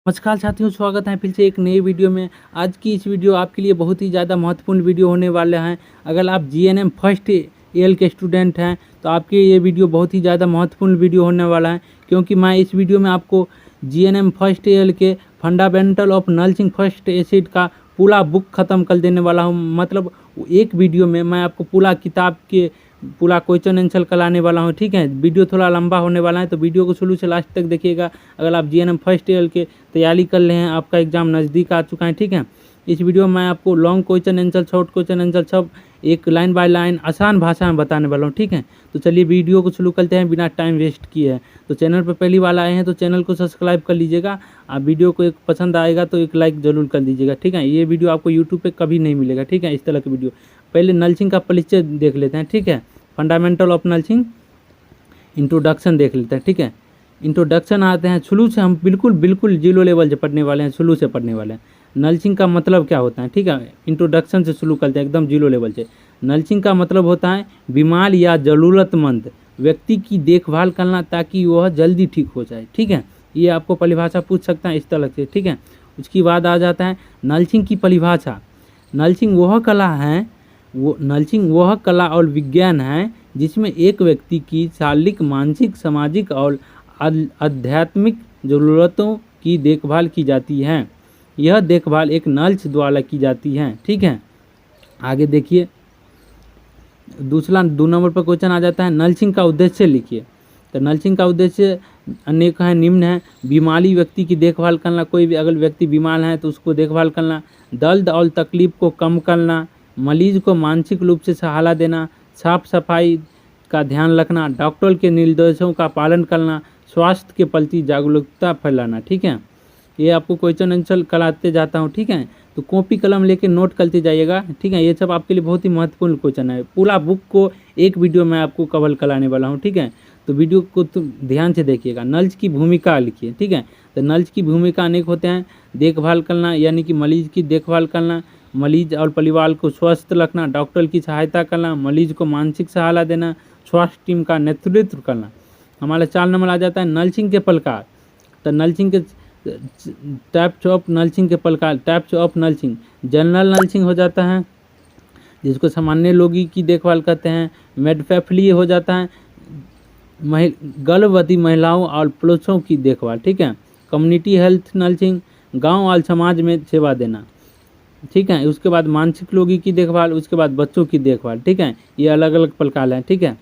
नमस्कार साथियों, स्वागत है फिर से एक नई वीडियो में। आज की इस वीडियो आपके लिए बहुत ही ज़्यादा महत्वपूर्ण वीडियो होने वाले हैं। अगर आप जीएनएम फर्स्ट ईयर के स्टूडेंट हैं तो आपके ये वीडियो बहुत ही ज़्यादा महत्वपूर्ण वीडियो होने वाला है, क्योंकि मैं इस वीडियो में आपको जीएनएम फर्स्ट ईयर के fundamental of nursing first acid का पूरा बुक ख़त्म कर देने वाला हूँ। मतलब एक वीडियो में मैं आपको पूरा किताब के पूरा क्वेश्चन आंसर कराने वाला हूँ। ठीक है, वीडियो थोड़ा लंबा होने वाला है तो वीडियो को शुरू से लास्ट तक देखिएगा। अगर आप जीएनएम फर्स्ट ईयर के तैयारी कर रहे हैं, आपका एग्ज़ाम नज़दीक आ चुका है। ठीक है, इस वीडियो में मैं आपको long question answer, short question answer सब एक लाइन बाय लाइन आसान भाषा में बताने वाला हूँ। ठीक है, तो चलिए वीडियो को शुरू करते हैं बिना टाइम वेस्ट किए। तो चैनल पर पहली बार आए हैं तो चैनल को सब्सक्राइब कर लीजिएगा। आप वीडियो को एक पसंद आएगा तो एक लाइक ज़रूर कर दीजिएगा। ठीक है, ये वीडियो आपको यूट्यूब पे कभी नहीं मिलेगा। ठीक है, इस तरह की वीडियो। पहले नर्सिंग का परिचय देख लेते हैं। ठीक है, फंडामेंटल ऑफ नर्सिंग इंट्रोडक्शन देख लेते हैं। ठीक है, इंट्रोडक्शन आते हैं शुरू से, हम बिल्कुल जीरो लेवल से पढ़ने वाले हैं, शुरू से पढ़ने वाले हैं। नर्सिंग का मतलब क्या होता है, ठीक है, इंट्रोडक्शन से शुरू करते हैं एकदम जीरो लेवल से। नर्सिंग का मतलब होता है बीमार या ज़रूरतमंद व्यक्ति की देखभाल करना ताकि वह जल्दी ठीक हो जाए। ठीक है, ये आपको परिभाषा पूछ सकता है इस तरह से। ठीक है, उसके बाद आ जाता है नर्सिंग की परिभाषा। नर्सिंग वह कला और विज्ञान है जिसमें एक व्यक्ति की शारीरिक, मानसिक, सामाजिक और आध्यात्मिक ज़रूरतों की देखभाल की जाती है। यह देखभाल एक नर्स द्वारा की जाती है। ठीक है, आगे देखिए, दूसरा 2 नंबर पर क्वेश्चन आ जाता है नर्सिंग का उद्देश्य लिखिए। तो नर्सिंग का उद्देश्य अनेक है, निम्न है। बीमारी व्यक्ति की देखभाल करना, कोई भी अगर व्यक्ति बीमार है तो उसको देखभाल करना। दर्द और तकलीफ को कम करना, मरीज को मानसिक रूप से सहारा देना, साफ सफाई का ध्यान रखना, डॉक्टर के निर्देशों का पालन करना, स्वास्थ्य के प्रति जागरूकता फैलाना। ठीक है, ये आपको क्वेश्चन आंसर कराते जाता हूँ। ठीक है, तो कॉपी कलम लेके नोट करते जाइएगा। ठीक है, ये सब आपके लिए बहुत ही महत्वपूर्ण क्वेश्चन है। पूरा बुक को एक वीडियो में आपको कवर कराने वाला हूँ। ठीक है, तो वीडियो को ध्यान से देखिएगा। नर्स की भूमिका लिखिए। ठीक है, तो नर्स की भूमिका अनेक होते हैं। देखभाल करना यानी कि मरीज की देखभाल करना, मरीज और परिवार को स्वस्थ रखना, डॉक्टर की सहायता करना, मरीज को मानसिक सहारा देना, स्वास्थ्य टीम का नेतृत्व करना। हमारा 4 नंबर आ जाता है नर्सिंग के प्रकार। तो नर्सिंग के टाइप्स ऑफ नर्सिंग के प्रकार। Types of nursing, general nursing हो जाता है जिसको सामान्य रोगी की देखभाल करते हैं। मेडफेफली हो जाता है गर्भवती महिलाओं और पुरुषों की देखभाल। ठीक है, कम्युनिटी हेल्थ नर्सिंग, गांव और समाज में सेवा देना। ठीक है, उसके बाद मानसिक रोगी की देखभाल, उसके बाद बच्चों की देखभाल। ठीक है, ये अलग अलग प्रकार हैं। ठीक है,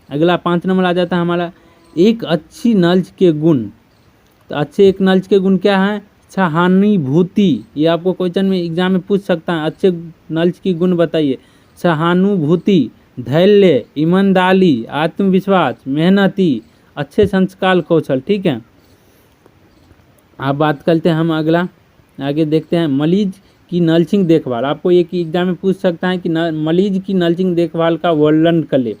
अगला 5 नंबर आ जाता है हमारा एक अच्छी नर्स के गुण। तो अच्छे एक नर्स के गुण क्या है? सहानुभूति। ये आपको क्वेश्चन में एग्जाम में पूछ सकता है, अच्छे नर्स की गुण बताइए। सहानुभूति, धैर्य, ईमानदारी, आत्मविश्वास, मेहनती, अच्छे संस्कार, कौशल। ठीक है, आप बात करते हैं हम अगला आगे देखते हैं मरीज की नर्सिंग देखभाल। आपको एक एग्जाम में पूछ सकता है कि मरीज की नर्सिंग देखभाल का वर्णन कर ले।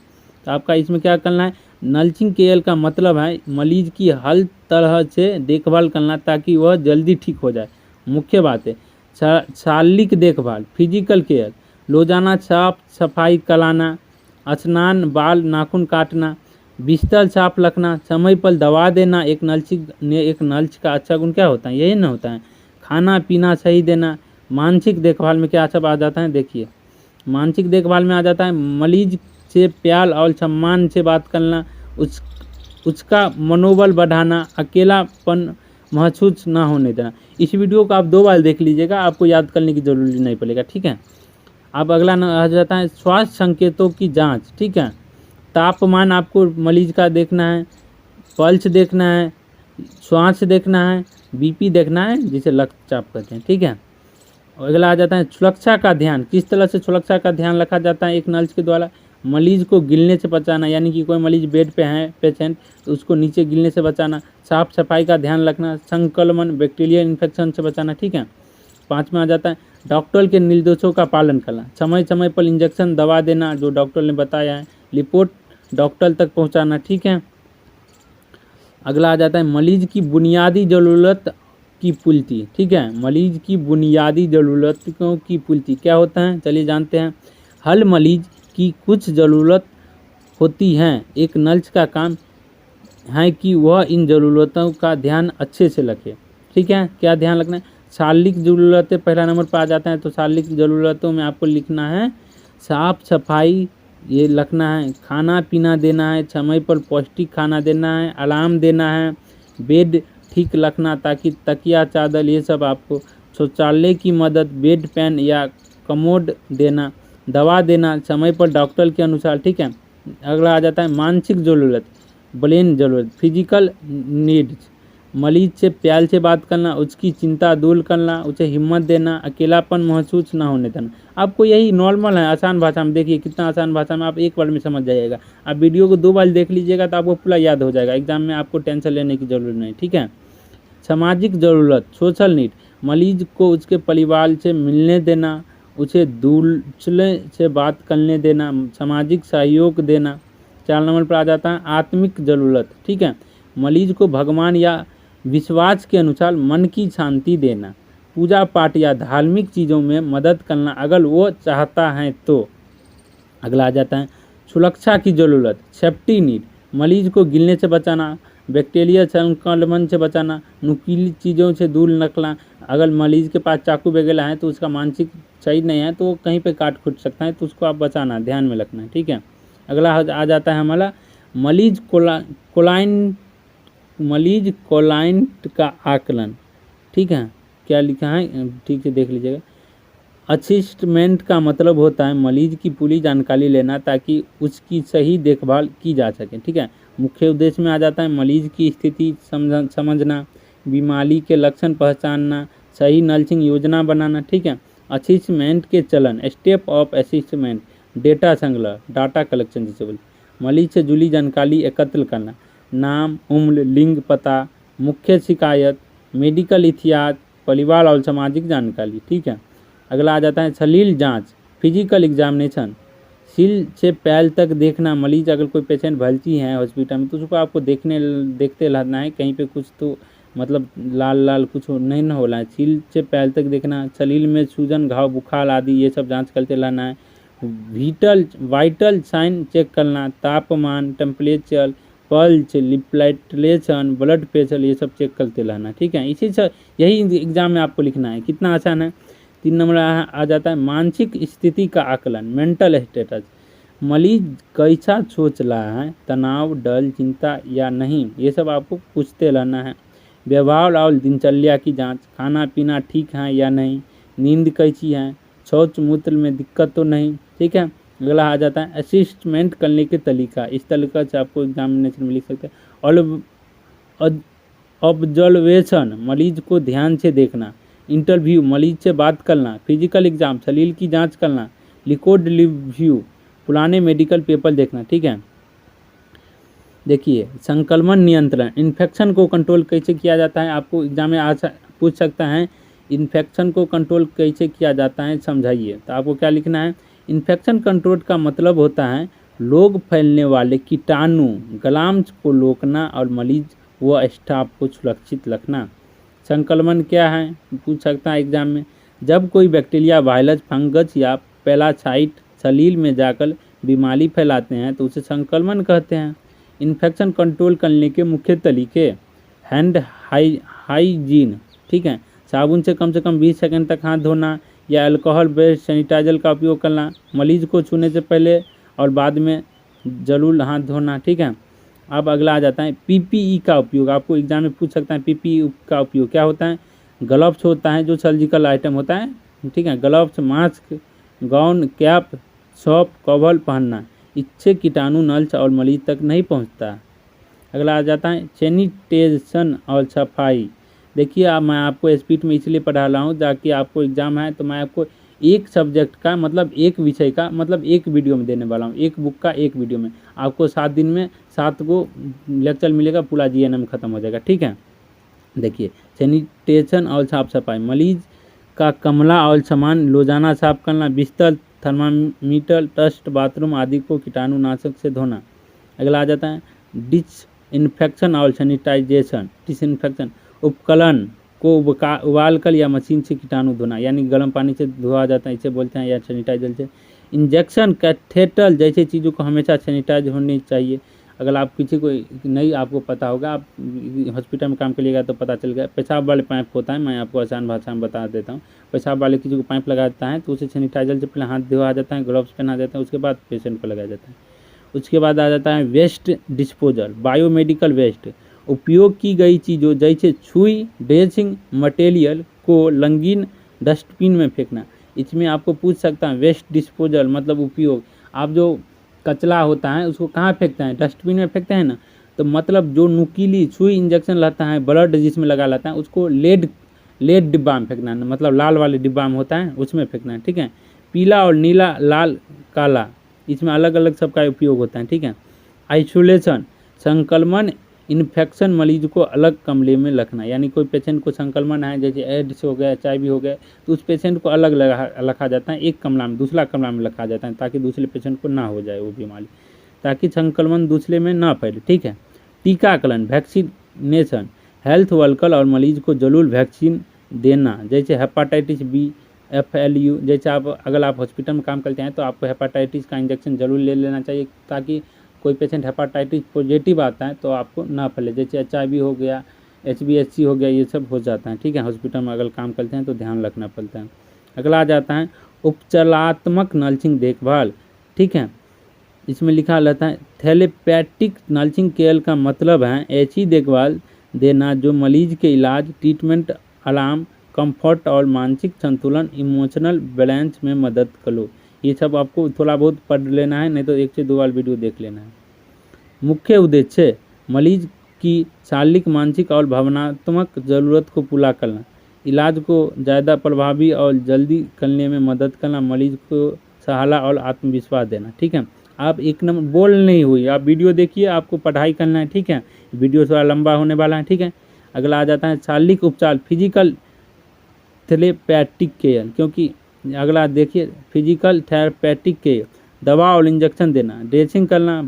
तो आपका इसमें क्या करना है, नर्सिंग केयर का मतलब है मरीज की हर तरह से देखभाल करना ताकि वह जल्दी ठीक हो जाए। मुख्य बात है शारीरिक देखभाल, फिजिकल केयर, रोजाना साफ सफाई कराना, स्नान, बाल नाखून काटना, बिस्तर साफ रखना, समय पर दवा देना। एक नर्स का अच्छा गुण क्या होता है, यही ना होता है। खाना पीना सही देना। मानसिक देखभाल में क्या सब आ जाता है, देखिए मानसिक देखभाल में आ जाता है मरीज से प्यार और सम्मान से बात करना, उसका मनोबल बढ़ाना, अकेलापन महसूस ना होने देना। इस वीडियो को आप 2 बार देख लीजिएगा, आपको याद करने की जरूरत नहीं पड़ेगा। ठीक है, अब अगला आ जाता है स्वास्थ्य संकेतों की जांच। ठीक है, तापमान आपको मरीज का देखना है, पल्स देखना है, श्वास देखना है, बीपी देखना है जिसे रक्तचाप कहते हैं। ठीक है, अगला आ जाता है सुरक्षा का ध्यान। किस तरह से सुरक्षा का ध्यान रखा जाता है एक नर्स के द्वारा? मरीज को गिरने से बचाना, यानी कि कोई मरीज बेड पे है पेशेंट तो उसको नीचे गिरने से बचाना। साफ सफाई का ध्यान रखना, संक्रमण बैक्टीरियल इन्फेक्शन से बचाना। ठीक है, 5 में आ जाता है डॉक्टर के निर्देशों का पालन करना, समय समय पर इंजेक्शन दवा देना जो डॉक्टर ने बताया है, रिपोर्ट डॉक्टर तक पहुँचाना। ठीक है, अगला आ जाता है मरीज की बुनियादी ज़रूरत की पूर्ति। ठीक है, मरीज की बुनियादी ज़रूरतों की पूर्ति क्या होता है, चलिए जानते हैं। हर मरीज की कुछ ज़रूरत होती हैं, एक नर्स का काम है कि वह इन ज़रूरतों का ध्यान अच्छे से रखे। ठीक है। क्या ध्यान रखना है, शारीरिक ज़रूरतें पहला नंबर पर आ जाता है। तो शारीरिक ज़रूरतों में आपको लिखना है साफ सफाई ये रखना है, खाना पीना देना है, समय पर पौष्टिक खाना देना है, अलार्म देना है, बेड ठीक रखना ताकि तकिया चादर ये सब आपको, शौचालय की मदद, बेड पैन या कमोड देना, दवा देना समय पर डॉक्टर के अनुसार। ठीक है। अगला आ जाता है मानसिक ज़रूरत, ब्रेन ज़रूरत, फिजिकल नीड्स, मरीज से प्यार से बात करना, उसकी चिंता दूर करना, उसे हिम्मत देना, अकेलापन महसूस ना होने देना। आपको यही नॉर्मल है, आसान भाषा में, देखिए कितना आसान भाषा में, आप एक बार में समझ जाइएगा। आप वीडियो को 2 बार देख लीजिएगा तो आपको पूरा याद हो जाएगा, एग्जाम में आपको टेंशन लेने की ज़रूरत नहीं। ठीक है। सामाजिक ज़रूरत, सोशल नीड, मरीज को उसके परिवार से मिलने देना, उसे दूसरे से बात करने देना, सामाजिक सहयोग देना। 4 नंबर पर आ जाता है आत्मिक ज़रूरत। ठीक है। मरीज को भगवान या विश्वास के अनुसार मन की शांति देना, पूजा पाठ या धार्मिक चीज़ों में मदद करना अगर वो चाहता है तो। अगला आ जाता है सुरक्षा की ज़रूरत, सेफ्टी नीड, मरीज को गिरने से बचाना, बैक्टीरिया संक्रमण से बचाना, नुकीली चीज़ों से दूर रखना। अगर मरीज के पास चाकू वगैरह है तो उसका मानसिक सही नहीं है तो वो कहीं पे काट खुट सकता है, तो उसको आप बचाना, ध्यान में रखना है। ठीक है। अगला आ जाता है हमारा मरीज कोलाइंट का आकलन। ठीक है। क्या लिखा है ठीक से देख लीजिएगा। असिस्टमेंट का मतलब होता है मरीज की पूरी जानकारी लेना ताकि उसकी सही देखभाल की जा सके। ठीक है। मुख्य उद्देश्य में आ जाता है मरीज की स्थिति समझना, बीमारी के लक्षण पहचानना, सही नर्सिंग योजना बनाना। ठीक है। असिस्टमेंट के चलन, स्टेप ऑफ असिस्टमेंट, डेटा संग्रह, डाटा कलेक्शन जिसे बोलते, मरीज से जुड़ी जानकारी एकत्र करना, नाम, उम्र, लिंग, पता, मुख्य शिकायत, मेडिकल इतिहास, परिवार और सामाजिक जानकारी। ठीक है। अगला आ जाता है शरीर जांच, फिजिकल एग्जामिनेशन, सिर से पैर तक देखना, मरीज अगर कोई पेशेंट भर्ती है हॉस्पिटल में तो उसको आपको देखते रहना है, कहीं पे कुछ तो मतलब लाल लाल कुछ नहीं ना होना है। सिर से पैर तक देखना, शरीर में सूजन, घाव, बुखार आदि ये सब जांच करते रहना है। वाइटल साइन चेक करना, तापमान, टेम्परेचर, पल्स, प्लेटलेशन, ब्लड प्रेशर ये सब चेक करते रहना। ठीक है। इसी से यही एग्जाम में आपको लिखना है, कितना आसान है। 3 नंबर आ जाता है मानसिक स्थिति का आकलन, मेंटल स्टेटस, मरीज कैसा सोच रहा है, तनाव, डर, चिंता या नहीं, ये सब आपको पूछते रहना है। व्यवहार और दिनचर्या की जांच, खाना पीना ठीक है या नहीं, नींद कैसी है, शौच मूत्र में दिक्कत तो नहीं। ठीक है। अगला आ जाता है असिस्टमेंट करने के तरीका, इस तरीका से आपको एग्जामिनेशन में लिख सकते हैं। और ऑब्जर्वेशन, मरीज को ध्यान से देखना, इंटरव्यू, मरीज से बात करना, फिजिकल एग्जाम, शरीर की जांच करना, रिकॉर्ड रिव्यू, पुराने मेडिकल पेपर देखना। ठीक है। देखिए संक्रमण नियंत्रण, इन्फेक्शन को कंट्रोल कैसे किया जाता है, आपको एग्जाम में पूछ सकता है इन्फेक्शन को कंट्रोल कैसे किया जाता है समझाइए। तो आपको क्या लिखना है, इन्फेक्शन कंट्रोल का मतलब होता है रोग फैलने वाले कीटाणु ग्राम्स को रोकना और मरीज व स्टाफ को सुरक्षित रखना। संक्रमण क्या है पूछ सकता है एग्जाम में, जब कोई बैक्टीरिया, वायरस, फंगस या पैरासाइट शरीर में जाकर बीमारी फैलाते हैं तो उसे संक्रमण कहते हैं। इन्फेक्शन कंट्रोल करने के मुख्य तरीके, हैंड हाइजीन। ठीक है। साबुन से कम 20 सेकंड तक हाथ धोना या अल्कोहल बेस्ड सैनिटाइजर का उपयोग करना, मरीज को छूने से पहले और बाद में जरूर हाथ धोना। ठीक है। अब अगला आ जाता है पीपीई का उपयोग, आपको एग्जाम में पूछ सकता है पीपीई का उपयोग क्या होता है। ग्लव्स होता है जो सर्जिकल आइटम होता है। ठीक है। Gloves, mask, gown, cap, shop, cover पहनना, इससे कीटाणु नल्स और मरीज तक नहीं पहुंचता। अगला आ जाता है सैनिटेशन और सफाई। देखिए अब मैं आपको स्पीड में इसलिए पढ़ा रहा हूँ ताकि आपको एग्जाम है तो मैं आपको एक सब्जेक्ट का मतलब एक विषय का मतलब एक वीडियो में देने वाला हूँ, एक बुक का एक वीडियो में। आपको 7 दिन में 7 को लेक्चर मिलेगा, पूरा जीएनएम खत्म हो जाएगा। ठीक है। देखिए सैनिटेशन और साफ सफाई, मरीज का कमरा और सामान रोजाना साफ करना, बिस्तर, थर्मामीटर, डस्ट, बाथरूम आदि को कीटाणुनाशक से धोना। अगला आ जाता है डिसइंफेक्शन और सैनिटाइजेशन। डिसइंफेक्शन, उपकरण को उबाल कर या मशीन से कीटाणु धोना, यानी गर्म पानी से धोआ जाता है, इसे बोलते हैं, या सैनिटाइजर से। इंजेक्शन, कैथेटर जैसे चीज़ों को हमेशा सैनिटाइज होनी चाहिए। अगर आप किसी को नहीं आपको पता होगा, आप हॉस्पिटल में काम करिएगा तो पता चल गया। पेशाब वाले पाइप होता है, मैं आपको आसान भाषा में बता देता हूँ। पेशाब वाले किसी को पाइप लगाता है तो उसे सैनिटाइजर से पहले हाथ धोया जाता है, ग्लव्स पहना जाता है, उसके बाद पेशेंट को लगाया जाता है। उसके बाद आ जाता है वेस्ट डिस्पोजल, बायोमेडिकल वेस्ट, उपयोग की गई चीज़ों जैसे सुई, ड्रेसिंग मटेरियल को रंगीन डस्टबिन में फेंकना। इसमें आपको पूछ सकता है वेस्ट डिस्पोजल मतलब उपयोग, आप जो कचरा होता है उसको कहाँ फेंकते हैं, डस्टबिन में फेंकते हैं ना, तो मतलब जो नुकीली सुई इंजेक्शन रहता है, ब्लड जिसमें लगा लेता है, उसको लेड डिब्बा में फेंकना है, मतलब लाल वाले डिब्बा में होता है उसमें फेंकना है, ठीक है। पीला और नीला, लाल, काला, इसमें अलग अलग सबका उपयोग होता है, ठीक है। आइसोलेशन, संक्रमण इन्फेक्शन मरीज को अलग कमरे में रखना, यानी कोई पेशेंट को संक्रमण है जैसे एड्स हो गया, HIV हो गया, तो उस पेशेंट को अलग रखा जाता है, एक कमरा में, दूसरा कमरा में रखा जाता है, ताकि दूसरे पेशेंट को ना हो जाए वो बीमारी, ताकि संक्रमण दूसरे में ना फैले, ठीक है। टीकाकरण, वैक्सीनेशन, हेल्थ वर्कर और मरीज को जरूर वैक्सीन देना, जैसे हेपाटाइटिस B, FLU, जैसे अगर आप हॉस्पिटल में काम करते हैं तो आपको हेपाटाइटिस का इंजेक्शन जरूर ले लेना चाहिए, ताकि कोई पेशेंट हेपाटाइटिस पॉजिटिव आता है तो आपको ना फैले, जैसे HIV हो गया, HBsC हो गया, ये सब हो जाता है, ठीक है। हॉस्पिटल में अगर काम करते हैं तो ध्यान रखना पड़ता है। अगला आ जाता है उपचारात्मक नर्सिंग देखभाल, ठीक है। इसमें लिखा रहता है थेरेपेटिक नर्सिंग केयर का मतलब है ऐसी देखभाल देना जो मरीज के इलाज, ट्रीटमेंट, आराम, कंफर्ट और मानसिक संतुलन, इमोशनल बैलेंस में मदद करो। ये सब आपको थोड़ा बहुत पढ़ लेना है, नहीं तो 1 से 2 बार वीडियो देख लेना है। मुख्य उद्देश्य, मरीज की शारीरिक, मानसिक और भावनात्मक ज़रूरत को पूरा करना, इलाज को ज़्यादा प्रभावी और जल्दी करने में मदद करना, मरीज को सहारा और आत्मविश्वास देना, ठीक है। आप एक नंबर बोल नहीं हुई, आप वीडियो देखिए, आपको पढ़ाई करना है, ठीक है। वीडियो थोड़ा लंबा होने वाला है, ठीक है। अगला आ जाता है शारीरिक उपचार, फिजिकल थेरेपैटिक केयर, क्योंकि अगला देखिए फिजिकल थेरेपैटिक केयर, दवा और इंजेक्शन देना, ड्रेसिंग करना,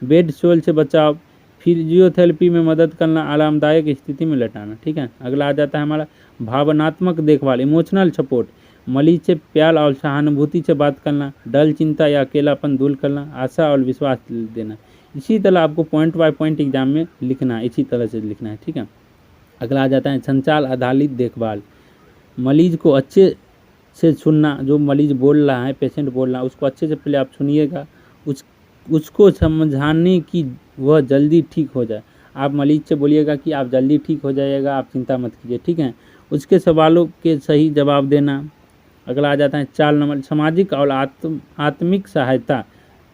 बेड सोल से बचाव, फिजियोथेरेपी में मदद करना, आरामदायक स्थिति में लेटाना, ठीक है। अगला आ जाता है हमारा भावनात्मक देखभाल, इमोशनल सपोर्ट, मरीज से प्यार और सहानुभूति से बात करना, डर, चिंता या अकेलापन दूर करना, आशा और विश्वास देना। इसी तरह आपको पॉइंट बाय पॉइंट एग्जाम में लिखना है, इसी तरह से लिखना है, ठीक है। अगला आ जाता है संचार आधारित देखभाल, मरीज को अच्छे से सुनना, जो मरीज बोल रहा है, पेशेंट बोल रहा है, उसको अच्छे से पहले आप सुनिएगा, उसको समझाने की वह जल्दी ठीक हो जाए। आप मरीज से बोलिएगा कि आप जल्दी ठीक हो जाइएगा, आप चिंता मत कीजिए, ठीक है। उसके सवालों के सही जवाब देना। अगला आ जाता है 4 नंबर सामाजिक और आत्मिक सहायता,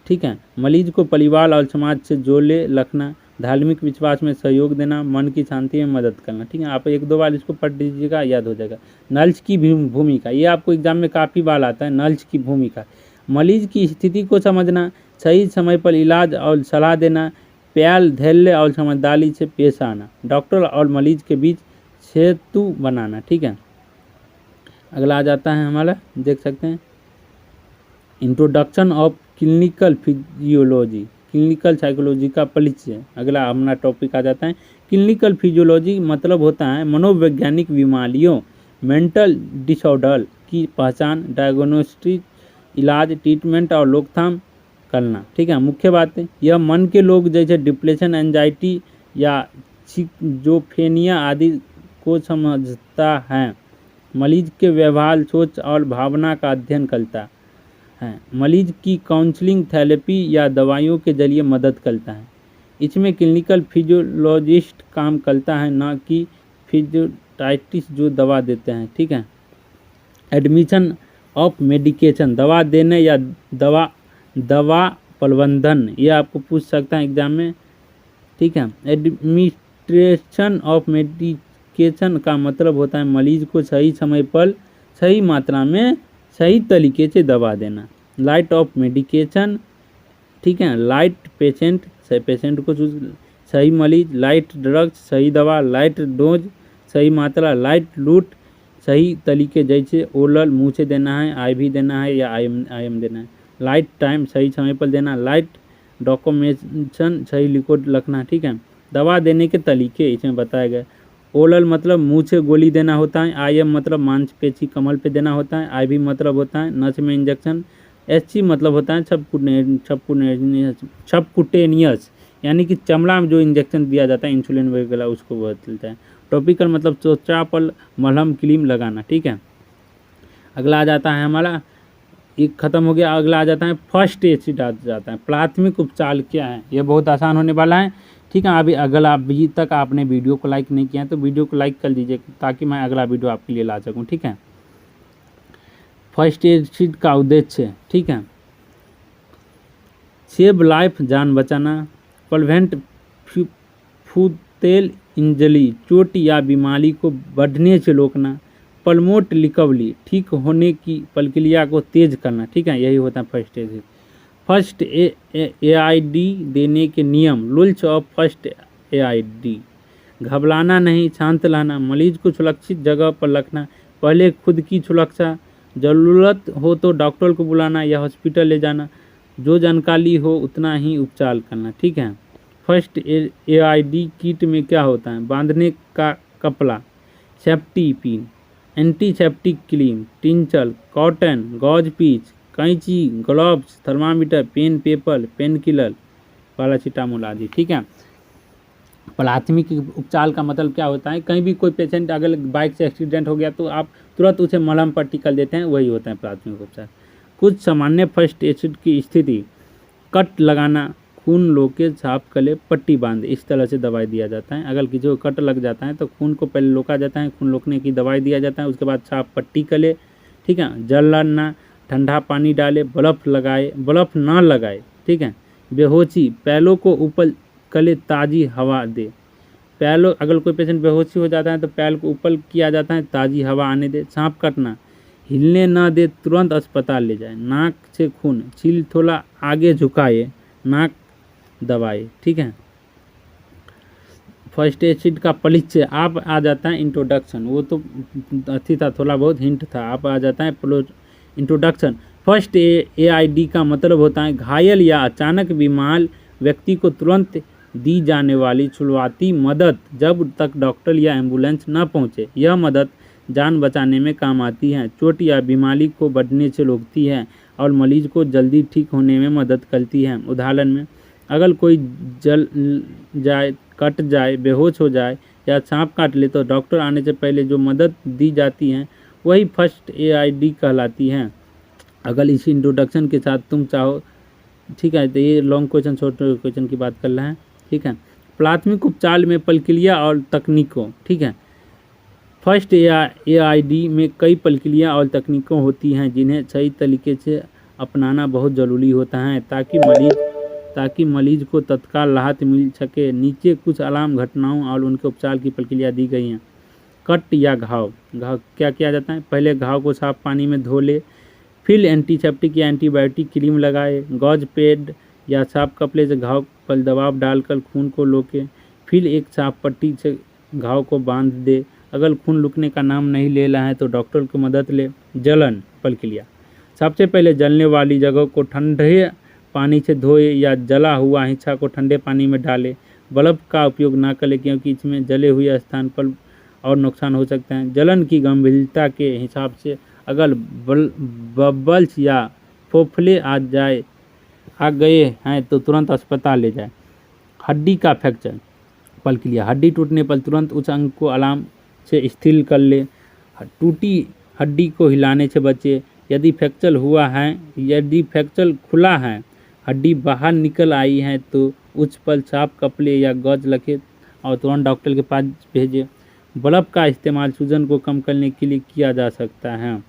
ठीक है। मरीज को परिवार और समाज से जोड़े रखना, धार्मिक विश्वास में सहयोग देना, मन की शांति में मदद करना, ठीक है। आप 1-2 बार इसको पढ़ लीजिएगा, याद हो जाएगा। नर्स की भूमिका, ये आपको एग्जाम में काफ़ी बार आता है, नर्स की भूमिका, मरीज की स्थिति को समझना, सही समय पर इलाज और सलाह देना, प्यार, धैर्य और समझदारी से पेश आना, डॉक्टर और मरीज के बीच सेतु बनाना, ठीक है। अगला आ जाता है हमारा, देख सकते हैं introduction of clinical physiology, clinical psychology का परिचय। अगला हमारा टॉपिक आ जाता है क्लिनिकल फिजियोलॉजी, मतलब होता है मनोवैज्ञानिक बीमारियों, मेंटल डिसऑर्डर की पहचान, डायग्नोस्टिक, इलाज, ट्रीटमेंट और रोकथाम करना, ठीक है। मुख्य बातें, यह मन के लोग जैसे डिप्रेशन, एंजाइटी या सिजोफ्रेनिया आदि को समझता है, मरीज के व्यवहार, सोच और भावना का अध्ययन करता है, मरीज की काउंसलिंग, थेरेपी या दवाइयों के जरिए मदद करता है। इसमें क्लिनिकल फिजियोलॉजिस्ट काम करता है, न कि फिजियोथेरेपिस्ट जो दवा देते हैं, ठीक है। एडमिशन ऑफ मेडिकेशन, दवा देने या दवा प्रबंधन, ये आपको पूछ सकता है एग्जाम में, ठीक है। एडमिनिस्ट्रेशन ऑफ मेडिकेशन का मतलब होता है मरीज को सही समय पर, सही मात्रा में, सही तरीके से दवा देना। लाइट ऑफ मेडिकेशन, ठीक है, लाइट पेशेंट, सही पेशेंट को सही मरीज, लाइट ड्रग्स, सही दवा, लाइट डोज, सही मात्रा, लाइट लूट, सही तरीके, जैसे ओरल मुँह से देना है, IV देना है या IM देना है। लाइट टाइम, सही समय पर देना, लाइट डॉक्यूमेंटेशन, सही लिक्विड रखना, ठीक है। दवा देने के तरीके इसमें बताया गया, ओरल मतलब मुंह से गोली देना होता है, IM मतलब मांसपेशी कमर पे देना होता है, IV मतलब होता है नस में इंजेक्शन, SC मतलब होता है सबकुटेनियस, यानी कि चमड़ा में जो इंजेक्शन दिया जाता है इंसुलिन वगैरह उसको बोलता है। टॉपिकल मतलब चोचापल मलहम क्रीम लगाना, ठीक है। अगला आ जाता है हमारा, एक खत्म हो गया। अगला आ जाता है फर्स्ट एड आ जाता है। प्राथमिक उपचार क्या है, ये बहुत आसान होने वाला है, ठीक है। अभी अगला अभी तक आपने वीडियो को लाइक नहीं किया है तो वीडियो को लाइक कर लीजिए ताकि मैं अगला वीडियो आपके लिए ला सकूं, ठीक है। फर्स्ट एड शीट का उद्देश्य, ठीक है, सेव लाइफ जान बचाना, प्रिवेंट फूतेल इंजरी चोट या बीमारी को बढ़ने से रोकना, प्रमोट रिकवरी ठीक होने की प्रक्रिया को तेज करना, ठीक है। यही होता है फर्स्ट एड। फर्स्ट एआईडी देने के नियम, रूल्स ऑफ फर्स्ट एआईडी। घबराना नहीं, शांत रहना, मरीज को सुरक्षित जगह पर रखना, पहले खुद की सुरक्षा, ज़रूरत हो तो डॉक्टर को बुलाना या हॉस्पिटल ले जाना, जो जानकारी हो उतना ही उपचार करना, ठीक है। फर्स्ट एआईडी किट में क्या होता है, बांधने का कपड़ा, safety pin, antiseptic cream, tincture, cotton, gauze piece, कैंची, gloves, thermometer, pen, paper, pain killer, paracetamol आदि, ठीक है। प्राथमिक उपचार का मतलब क्या होता है, कहीं भी कोई पेशेंट अगर बाइक से एक्सीडेंट हो गया तो आप तुरंत उसे मलहम पट्टी कर देते हैं, वही होता है प्राथमिक उपचार। कुछ सामान्य फर्स्ट एड की स्थिति, कट लगाना, खून लोके छाप कले पट्टी बांध, इस तरह से दवाई दिया जाता है। अगर किसी को कट लग जाता है तो खून को पहले रोका जाता है, खून रोकने की दवाई दिया जाता है, उसके बाद छाप पट्टी कले, ठीक है। जलना, ठंडा पानी डाले, बर्फ़ ना लगाए, ठीक है। बेहोशी, पैलों को ऊपर कले, ताज़ी हवा दे, पैलों अगर कोई पेशेंट बेहोशी हो जाता है तो पैर को ऊपर किया जाता है, ताज़ी हवा आने दे। सांप काटना, हिलने ना दे, तुरंत अस्पताल ले जाए। नाक से खून, छील थोड़ा आगे झुकाए, नाक दबाए, ठीक है। फर्स्ट एड का परिचय, आप आ जाता है इंट्रोडक्शन, वो तो अथी था, थोड़ा बहुत हिंट था, आप आ जाता है इंट्रोडक्शन। फर्स्ट एआईडी का मतलब होता है घायल या अचानक बीमार व्यक्ति को तुरंत दी जाने वाली शुरुआती मदद जब तक डॉक्टर या एम्बुलेंस न पहुंचे। यह मदद जान बचाने में काम आती है, चोट या बीमारी को बढ़ने से रोकती है और मरीज को जल्दी ठीक होने में मदद करती है। उदाहरण में, अगर कोई जल जाए, कट जाए, बेहोश हो जाए या सांप काट ले तो डॉक्टर आने से पहले जो मदद दी जाती है वही फर्स्ट एआईडी कहलाती है। अगर इसी इंट्रोडक्शन के साथ तुम चाहो, ठीक है, तो ये लॉन्ग क्वेश्चन शॉर्ट क्वेश्चन की बात कर रहे हैं, ठीक है। प्राथमिक उपचार में प्रक्रिया और तकनीकों, ठीक है। फर्स्ट एआईडी में कई प्रक्रिया और तकनीकों होती हैं जिन्हें सही तरीके से अपनाना बहुत ज़रूरी होता है ताकि मरीज को तत्काल राहत मिल सके। नीचे कुछ आम घटनाओं और उनके उपचार की प्रक्रिया दी गई हैं। कट या घाव क्या किया जाता है, पहले घाव को साफ पानी में धो ले, फिर एंटीसेप्टिक या एंटीबायोटिक क्रीम लगाए, गॉज पैड या साफ कपड़े से घाव पर दबाव डालकर खून को रोके, फिर एक साफ पट्टी से घाव को बांध दे। अगर खून रुकने का नाम नहीं ले रहा है तो डॉक्टर की मदद ले। जलन प्रक्रिया, सबसे पहले जलने वाली जगह को ठंडे पानी से धोए या जला हुआ हिस्सा को ठंडे पानी में डाले। बर्फ का उपयोग ना करें क्योंकि इसमें जले हुए स्थान पर और नुकसान हो सकता है। जलन की गंभीरता के हिसाब से अगर बबल्स या फोफले आ गए हैं तो तुरंत अस्पताल ले जाए। हड्डी का फ्रैक्चर प्रक्रिया, हड्डी टूटने पर तुरंत उस अंग को आराम से स्थिर कर ले। टूटी हड्डी को हिलाने से बचे। यदि फ्रैक्चर खुला है, हड्डी बाहर निकल आई है तो उस पर साफ कपड़े या गज रखें और तुरंत डॉक्टर के पास भेजें। बर्फ का इस्तेमाल सूजन को कम करने के लिए किया जा सकता है।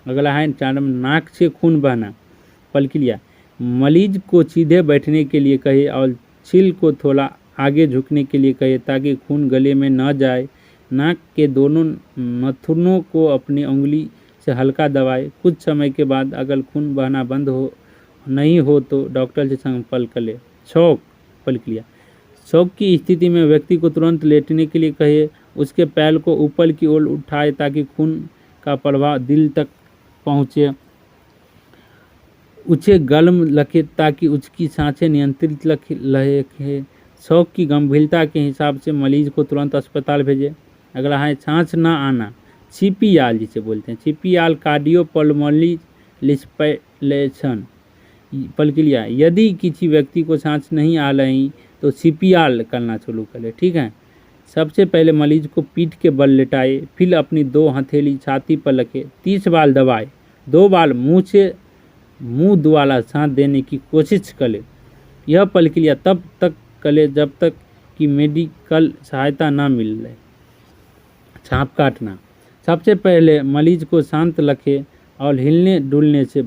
अगला है नाक से खून बहना प्रक्रिया, मरीज को सीधे बैठने के लिए कहे और छील को थोड़ा आगे झुकने के लिए कहे ताकि खून गले में न जाए। नाक के दोनों नथुनों को अपनी उंगली से हल्का दबाए। कुछ समय के बाद अगर खून बहना बंद नहीं हो तो डॉक्टर से संपर्क कर ले। शॉक प्रक्रिया, शॉक की स्थिति में व्यक्ति को तुरंत लेटने के लिए कहे, उसके पैर को ऊपर की ओर उठाए ताकि खून का प्रवाह दिल तक पहुँचे। उसे गर्म रखे ताकि उसकी सांसें नियंत्रित रहे। शॉक की गंभीरता के हिसाब से मरीज को तुरंत अस्पताल भेजें। अगला है सांस न आना, सीपीआर जिसे बोलते हैं। सीपीआर कार्डियोपल्मोनरी रिस्पिरेशन प्रक्रिया, यदि किसी व्यक्ति को सांस नहीं आ रही तो CPR करना शुरू करें, ठीक है। सबसे पहले मरीज को पीठ के बल लेटाए, फिर अपनी 2 हथेली छाती पर रखे, 30 बार दबाए, 2 बार मुंह द्वारा सांस देने की कोशिश करें। यह प्रक्रिया तब तक करें जब तक कि मेडिकल सहायता ना मिल रहे। छाप काटना, सबसे पहले मरीज को शांत रखें और हिलने डुलने से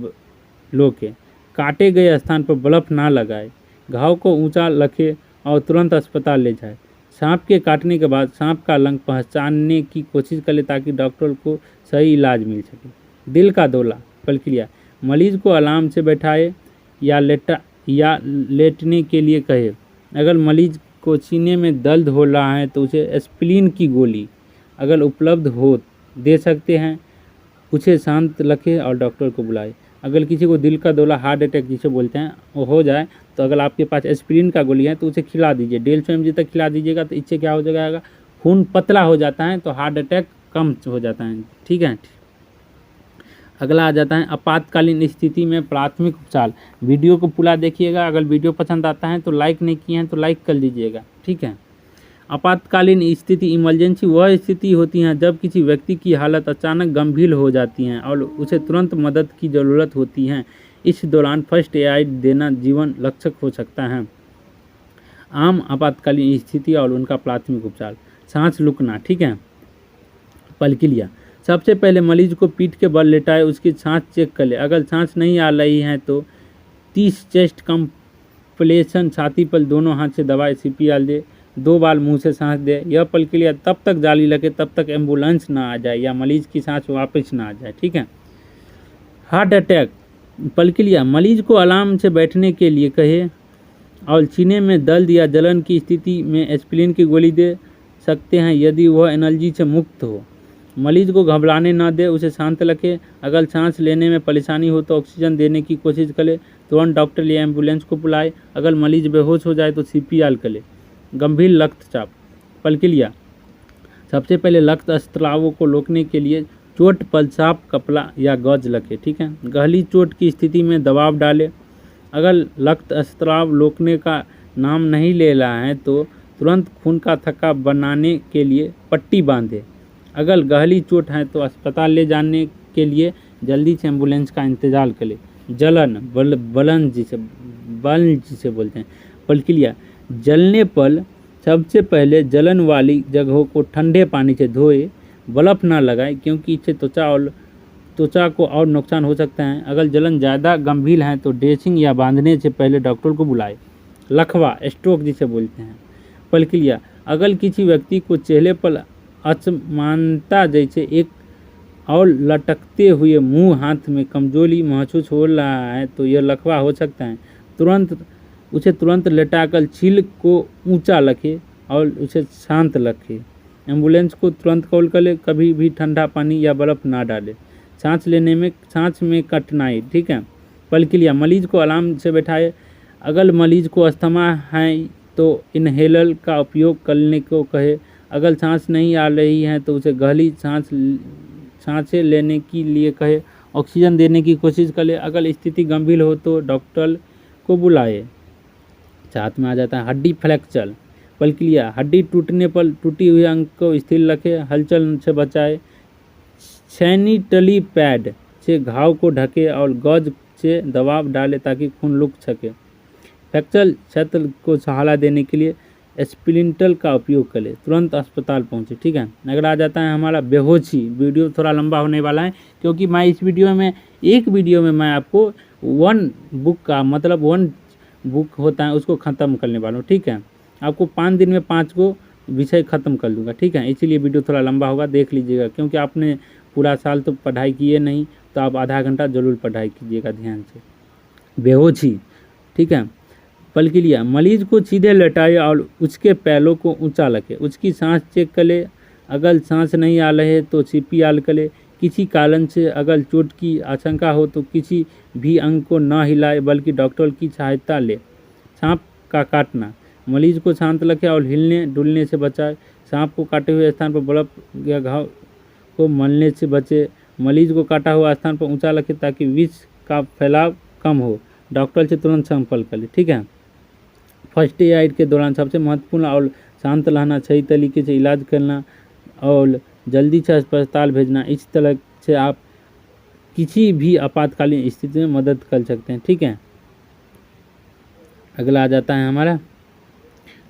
रोकें। काटे गए स्थान पर बर्फ ना लगाए, घाव को ऊंचा रखें और तुरंत अस्पताल ले जाएं। सांप के काटने के बाद सांप का रंग पहचानने की कोशिश करें ताकि डॉक्टर को सही इलाज मिल सके। दिल का दौरा प्रक्रिया, मरीज को आराम से बैठाए या लेटने के लिए कहे। अगर मरीज को सीने में दर्द हो रहा है तो उसे एस्पिरिन की गोली अगर उपलब्ध हो दे सकते हैं। उसे शांत रखें और डॉक्टर को बुलाएं। अगर किसी को दिल का दौरा, हार्ट अटैक जिसे बोलते हैं, वो हो जाए तो अगर आपके पास एस्पिरिन का गोली है तो उसे खिला दीजिए। 150 mg तक खिला दीजिएगा तो इससे क्या हो जाएगा, खून पतला हो जाता है तो हार्ट अटैक कम हो जाता है, ठीक है। अगला आ जाता है आपातकालीन स्थिति में प्राथमिक उपचार। वीडियो को पूरा देखिएगा। अगर वीडियो पसंद आता है तो लाइक नहीं किए हैं तो लाइक कर लीजिएगा, ठीक है। आपातकालीन स्थिति, इमरजेंसी वह स्थिति होती है जब किसी व्यक्ति की हालत अचानक गंभीर हो जाती है और उसे तुरंत मदद की ज़रूरत होती है। इस दौरान फर्स्ट एड देना जीवन रक्षक हो सकता है। आम आपातकालीन स्थिति और उनका प्राथमिक उपचार। सांस रुकना, ठीक है। प्रक्रिया, सबसे पहले मरीज को पीठ के बल लेटाए, उसकी सांस चेक कर ले। अगर सांस नहीं आ रही है तो 30 चेस्ट कंप्रेशन, छाती पर दोनों हाथ से दबाए, CPR दे, 2 बार मुंह से सांस दे। यह प्रक्रिया तब तक जारी रखे तब तक एम्बुलेंस ना आ जाए या मरीज की सांस वापस ना आ जाए, ठीक है। हार्ट अटैक प्रक्रिया, मरीज को आराम से बैठने के लिए कहे और सीने में दर्द या जलन की स्थिति में एस्पिरिन की गोली दे सकते हैं यदि वह एनर्जी से मुक्त हो। मरीज को घबराने ना दे, उसे शांत रखें। अगर सांस लेने में परेशानी हो तो ऑक्सीजन देने की कोशिश करें। तुरंत डॉक्टर या एम्बुलेंस को बुलाए। अगर मरीज बेहोश हो जाए तो CPR करें। गंभीर रक्तचाप प्रक्रिया, सबसे पहले रक्त स्रावों को रोकने के लिए चोट पर साफ कपड़ा या गौज रखें, ठीक है। गहरी चोट की स्थिति में दबाव डालें। अगर रक्त स्राव रोकने का नाम नहीं ले रहा है तो तुरंत खून का थक्का बनाने के लिए पट्टी बांधें। अगर गहरी चोट है तो अस्पताल ले जाने के लिए जल्दी से एम्बुलेंस का इंतजार करें। जलन बलन जिसे बोलते हैं प्रक्रिया, जलने पर सबसे पहले जलन वाली जगहों को ठंडे पानी से धोए, बर्फ ना लगाएं क्योंकि इससे त्वचा को और नुकसान हो सकता है। अगर जलन ज़्यादा गंभीर है तो ड्रेसिंग या बांधने से पहले डॉक्टर को बुलाएं। लकवा स्ट्रोक जिसे बोलते हैं प्रक्रिया, अगर किसी व्यक्ति को चेहरे पर असमानता जैसे एक और लटकते हुए मुंह, हाथ में कमजोरी महसूस हो रहा है तो यह लकवा हो सकता है। उसे तुरंत लेटाकर छील को ऊंचा रखें और उसे शांत रखें। एम्बुलेंस को तुरंत कॉल करें। कभी भी ठंडा पानी या बर्फ ना डालें। सांस में कठिनाई, ठीक है। प्रक्रिया, मरीज को आराम से बैठाए। अगर मरीज को अस्थमा है तो इनहेलर का उपयोग करने को कहे। अगर सांस नहीं आ रही है तो उसे गहरी सांसें लेने के लिए कहे। ऑक्सीजन देने की कोशिश करें। अगर स्थिति गंभीर हो तो डॉक्टर को बुलाए। साथ में आ जाता है हड्डी फ्रैक्चर प्रक्रिया, हड्डी टूटने पर टूटी हुई अंग को स्थिर रखें, हलचल से बचाए। सैनिटरी पैड से घाव को ढके और गॉज से दबाव डालें ताकि खून रुक सके। फ्रैक्चर क्षेत्र को सहारा देने के लिए स्प्लिंटर का उपयोग करें। तुरंत अस्पताल पहुंचे, ठीक है। अगर आ जाता है हमारा बेहोशी, वीडियो थोड़ा लंबा होने वाला है क्योंकि मैं इस वीडियो में मैं आपको 1 बुक होता है उसको ख़त्म करने वाला हूँ, ठीक है। आपको 5 दिन में 5 को विषय ख़त्म कर दूंगा, ठीक है। इसीलिए वीडियो थोड़ा लंबा होगा, देख लीजिएगा क्योंकि आपने पूरा साल तो पढ़ाई किए नहीं तो आप आधा घंटा ज़रूर पढ़ाई कीजिएगा ध्यान से। बेहोशी, ठीक है। प्रक्रिया, मरीज को सीधे लेटाए और उसके पैरों को ऊंचा रखें। उसकी सांस चेक करें। अगर सांस नहीं आ रहे तो CPR करें। किसी कारण से अगर चोट की आशंका हो तो किसी भी अंग को न हिलाए बल्कि डॉक्टर की सहायता ले। सांप का काटना, मरीज को शांत रखें और हिलने डुलने से बचाए। सांप को काटे हुए स्थान पर बर्फ या घाव को मलने से बचे। मरीज को काटा हुआ स्थान पर ऊंचा रखें ताकि विष का फैलाव कम हो। डॉक्टर से तुरंत संपर्क करें, ठीक है। फर्स्ट एड के दौरान सबसे महत्वपूर्ण और शांत रहना, सही तरीके से इलाज करना और जल्दी से अस्पताल भेजना। इस तरह से आप किसी भी आपातकालीन स्थिति में मदद कर सकते हैं। ठीक है, अगला आ जाता है हमारा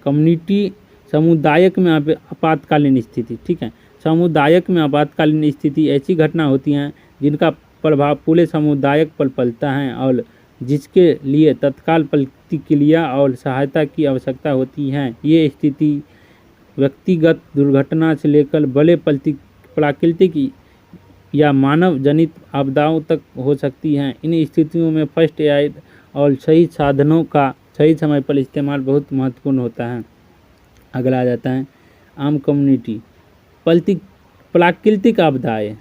कम्युनिटी सामुदायिक में आपातकालीन स्थिति। ठीक है, सामुदायिक में आपातकालीन स्थिति ऐसी घटना होती हैं जिनका प्रभाव पूरे समुदाय पर पड़ता है और जिसके लिए तत्काल प्रतिक्रिया और सहायता की आवश्यकता होती है। ये स्थिति व्यक्तिगत दुर्घटना से लेकर बड़े प्राकृतिक या मानव जनित आपदाओं तक हो सकती हैं। इन स्थितियों में फर्स्ट एड और सही साधनों का सही समय पर इस्तेमाल बहुत महत्वपूर्ण होता है। अगला आ जाता है आम कम्युनिटी प्राकृतिक आपदाएँ,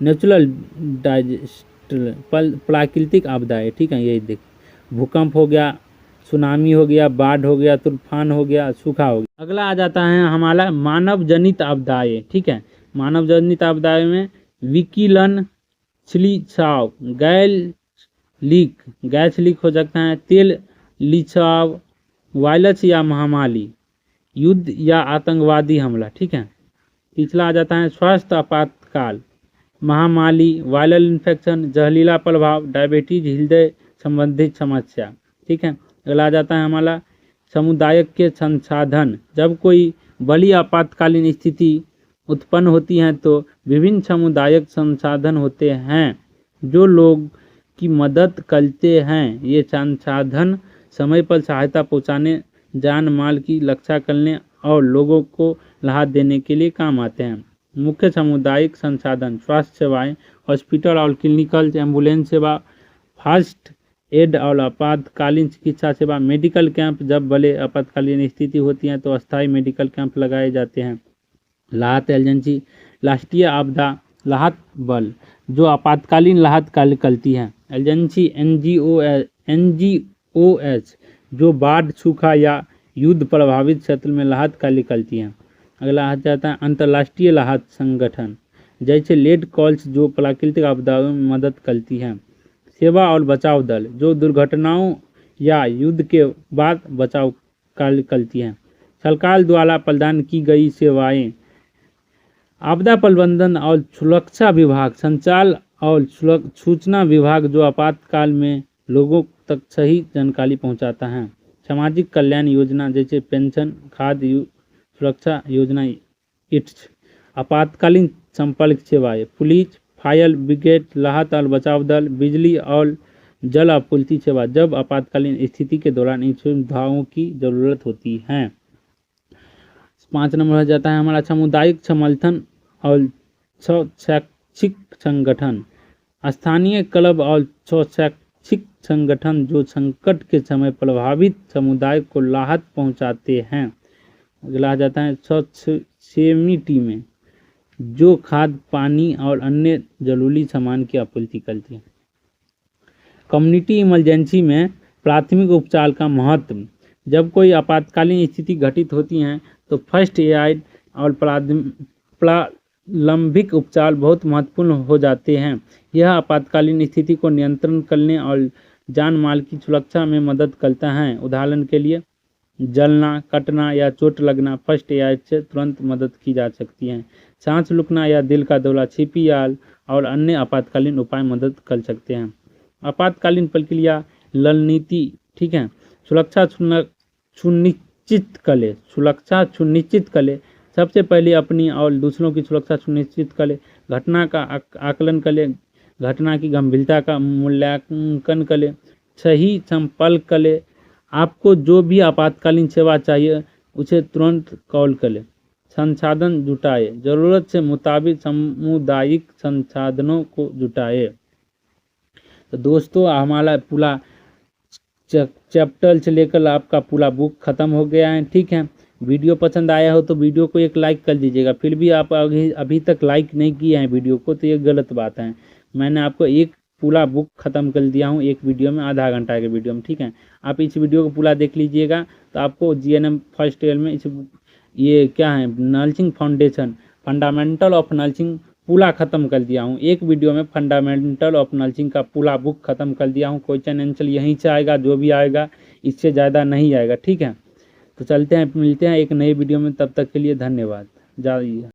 नेचुरल डिजास्टर, प्राकृतिक आपदाएँ। ठीक है, यही देख भूकंप हो गया, सुनामी हो गया, बाढ़ हो गया, तूफान हो गया, सूखा हो गया। अगला आ जाता है हमारा मानव जनित आपदाएँ। ठीक है, मानव जनित आपदाएँ में विकिरण, छिड़काव, गैस लीक हो सकता है, तेल रिसाव, वायरस या महामारी, युद्ध या आतंकवादी हमला। ठीक है, तीसरा आ जाता है स्वास्थ्य आपातकाल, महामारी, वायरल इन्फेक्शन, जहरीला प्रभाव, डायबिटीज, हृदय संबंधित समस्या। ठीक है, अगला आ जाता है हमारा समुदाय के संसाधन। जब कोई बड़ी आपातकालीन स्थिति उत्पन्न होती है तो विभिन्न सामुदायिक संसाधन होते हैं जो लोग की मदद करते हैं। ये संसाधन समय पर सहायता पहुंचाने, जान माल की रक्षा करने और लोगों को राहत देने के लिए काम आते हैं। मुख्य सामुदायिक संसाधन स्वास्थ्य सेवाएं, हॉस्पिटल और क्लिनिकल, एम्बुलेंस सेवा, फर्स्ट एड और आपातकालीन चिकित्सा सेवा, मेडिकल कैंप। जब बड़े आपातकालीन स्थिति होती है तो अस्थायी मेडिकल कैंप लगाए जाते हैं। राहत एजेंसी, राष्ट्रीय आपदा राहत बल जो आपातकालीन राहत कार्य करती है। एजेंसी NGOs जो बाढ़, सूखा या युद्ध प्रभावित क्षेत्र में राहत कार्य करती हैं। अगला आ जाता है अंतर्राष्ट्रीय राहत संगठन जैसे रेड क्रॉस जो प्राकृतिक आपदाओं में मदद करती हैं। सेवा और बचाव दल जो दुर्घटनाओं या युद्ध के बाद बचाव कार्य करती हैं। सरकार द्वारा प्रदान की गई सेवाएं, आपदा प्रबंधन और सुरक्षा विभाग, संचार और सूचना विभाग जो आपातकाल में लोगों तक सही जानकारी पहुंचाता है। सामाजिक कल्याण योजना जैसे पेंशन, खाद्य सुरक्षा योजना, इट्स आपातकालीन संपर्क सेवाएं, पुलिस, फायर ब्रिगेड, राहत और बचाव दल, बिजली और जल आपूर्ति सेवा जब आपातकालीन स्थिति के दौरान इन सुविधाओं की जरूरत होती है। 5 नंबर हो जाता है हमारा सामुदायिक समर्थन और शैक्षिक संगठन, स्थानीय क्लब और शैक्षिक संगठन जो संकट के समय प्रभावित समुदाय को राहत पहुंचाते हैं। अगला आ जाता है स्वयंसेवी टीमें जो खाद्य, पानी और अन्य जरूरी सामान की आपूर्ति करती है। कम्युनिटी इमरजेंसी में प्राथमिक उपचार का महत्व, जब कोई आपातकालीन स्थिति घटित होती है तो फर्स्ट एड और प्रारंभिक उपचार बहुत महत्वपूर्ण हो जाते हैं। यह आपातकालीन स्थिति को नियंत्रण करने और जान माल की सुरक्षा में मदद करता है। उदाहरण के लिए जलना, कटना या चोट लगना फर्स्ट एड से तुरंत मदद की जा सकती है। सांस रुकना या दिल का दौरा CPR और अन्य आपातकालीन उपाय मदद कर सकते हैं। आपातकालीन प्रक्रिया रणनीति, ठीक है, सुरक्षा सुनिश्चित करें। सबसे पहले अपनी और दूसरों की सुरक्षा सुनिश्चित करें। घटना का आकलन करें, घटना की गंभीरता का मूल्यांकन करें, सही संपर्क करें। आपको जो भी आपातकालीन सेवा चाहिए उसे तुरंत कॉल करें। संसाधन जुटाए, जरूरत से मुताबिक सामुदायिक संसाधनों को जुटाए। तो दोस्तों हमारा पूरा चैप्टर से लेकर आपका पूरा बुक खत्म हो गया है। ठीक है, वीडियो पसंद आया हो तो वीडियो को एक लाइक कर दीजिएगा। फिर भी आप अभी तक लाइक नहीं किए हैं वीडियो को तो ये गलत बात है। मैंने आपको एक पूरा बुक खत्म कर दिया हूँ एक वीडियो में, आधा घंटा के वीडियो में। ठीक है, आप इस वीडियो को पूरा देख लीजिएगा तो आपको GNM फर्स्ट ईयर में ये क्या है nursing foundation, fundamental of nursing पूरा ख़त्म कर दिया हूँ। एक वीडियो में फंडामेंटल ऑफ नर्सिंग का पूरा बुक ख़त्म कर दिया हूँ। क्वेश्चन आंसर यहीं से आएगा, जो भी आएगा इससे ज़्यादा नहीं आएगा, ठीक है। तो चलते हैं, मिलते हैं एक नई वीडियो में, तब तक के लिए धन्यवाद। जाइए।